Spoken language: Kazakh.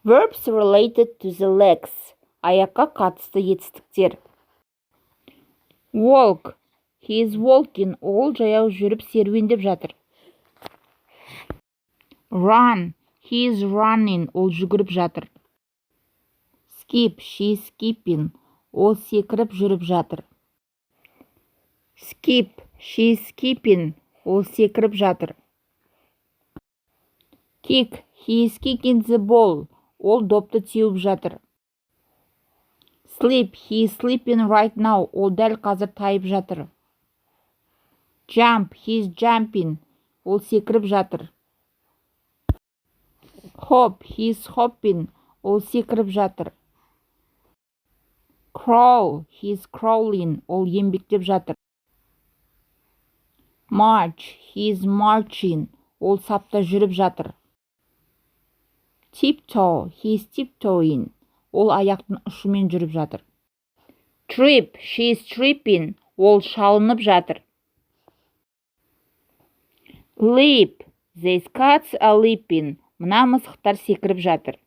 Verbs related to the legs. Аяққа қатысты етістіктер. Walk. He is walking. Ол жаяу жүріп серуендеп жатыр. Run. He is running. Ол жүгіріп жатыр. Skip. She is skipping. Ол секіріп жүріп жатыр. Skip. She is skipping. Ол секіріп жатыр. Kick. He is kicking the ball. Ол допты теуіп жатыр. Sleep. He is sleeping right now. Ол дәл қазір тайып жатыр. Jump. He is jumping. Ол секіріп жатыр. Hop. He is hopping. Ол секіріп жатыр. Crawl. He is crawling. Ол еңбектеп жатыр. March. He is marching. Ол сапта жүріп жатыр. Tiptoe. He is tiptoeing. Ол аяқтың ұшымен жүріп жатыр. Trip. She is tripping. Ол шалынып жатыр. Leap. These cats are leaping. Мына мысықтар секіріп жатыр.